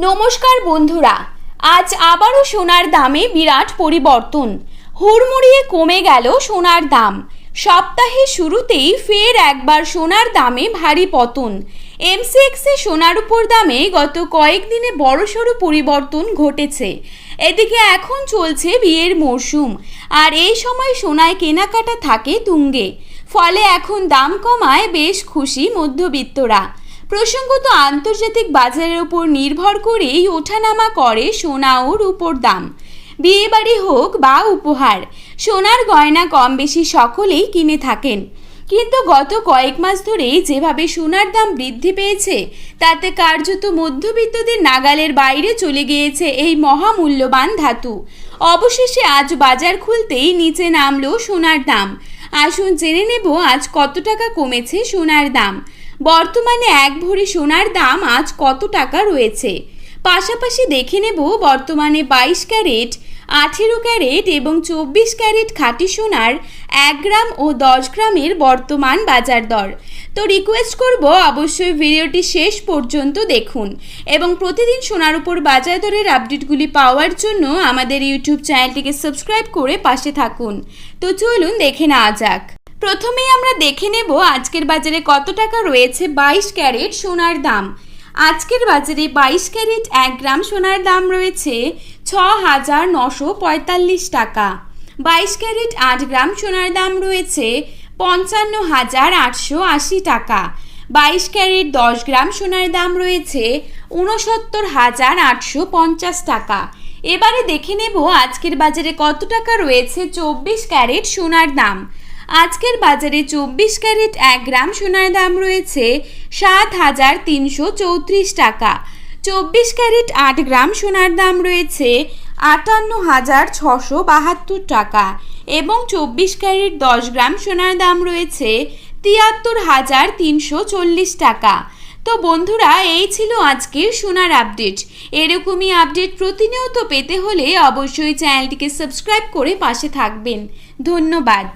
নমস্কার বন্ধুরা, আজ আবারও সোনার দামে বিরাট পরিবর্তন। হুড়মুড়িয়ে কমে গেল সোনার দাম। সপ্তাহের শুরুতেই ফের একবার সোনার দামে ভারী পতন। এমসিএক্সে সোনার উপর দামে গত কয়েকদিনে বড়সড় পরিবর্তন ঘটেছে। এদিকে এখন চলছে বিয়ের মরশুম, আর এই সময় সোনায় কেনাকাটা থাকে তুঙ্গে। ফলে এখন দাম কমায় বেশ খুশি মধ্যবিত্তরা। প্রসঙ্গত আন্তর্জাতিক বাজারের উপর নির্ভর করেই ওঠানামা করে সোনা ও রূপোর দাম। বিয়েবাড়ি হোক বা উপহার, সোনার গয়না কম বেশি সকলেই কিনে থাকেন। কিন্তু গত কয়েক মাস ধরেই যেভাবে সোনার দাম বৃদ্ধি পেয়েছে, তাতে কার্যত মধ্যবিত্তদের নাগালের বাইরে চলে গিয়েছে এই মহামূল্যবান ধাতু। অবশেষে আজ বাজার খুলতেই নিচে নামলো সোনার দাম। আসুন জেনে নেব আজ কত টাকা কমেছে সোনার দাম। বর্তমানে এক ভরি সোনার দাম আজ কত টাকা রয়েছে। পাশাপাশি দেখে নেব বর্তমানে 22 ক্যারেট, 18 ক্যারেট এবং 24 ক্যারেট খাঁটি সোনার 1 গ্রাম ও 10 গ্রামের বর্তমান বাজার দর। তো রিকোয়েস্ট করব অবশ্যই ভিডিওটি শেষ পর্যন্ত দেখুন এবং প্রতিদিন সোনার উপর বাজার দরের আপডেটগুলি পাওয়ার জন্য আমাদের ইউটিউব চ্যানেলটিকে সাবস্ক্রাইব করে পাশে থাকুন। তো চলুন দেখে নেওয়া যাক। প্রথমেই আমরা দেখে নেব আজকের বাজারে কত টাকা রয়েছে 22 ক্যারেট সোনার দাম। আজকের বাজারে 22 ক্যারেট 1 গ্রাম সোনার দাম রয়েছে 6,945 টাকা। 22 ক্যারেট 8 গ্রাম সোনার দাম রয়েছে 55,880 টাকা। 22 ক্যারেট 10 গ্রাম সোনার দাম রয়েছে 69,850 টাকা। এবারে দেখে নেব আজকের বাজারে কত টাকা রয়েছে 24 ক্যারেট সোনার দাম। আজকের বাজারে 24 ক্যারেট 1 গ্রাম সোনার দাম রয়েছে 7,334 টাকা। 24 ক্যারেট 8 গ্রাম সোনার দাম রয়েছে 58,672 টাকা এবং 24 ক্যারেট 10 গ্রাম সোনার দাম রয়েছে 73,340 টাকা। তো বন্ধুরা, এই ছিল আজকের সোনার আপডেট। এরকমই আপডেট প্রতিনিয়ত পেতে হলে অবশ্যই চ্যানেলটিকে সাবস্ক্রাইব করে পাশে থাকবেন। ধন্যবাদ।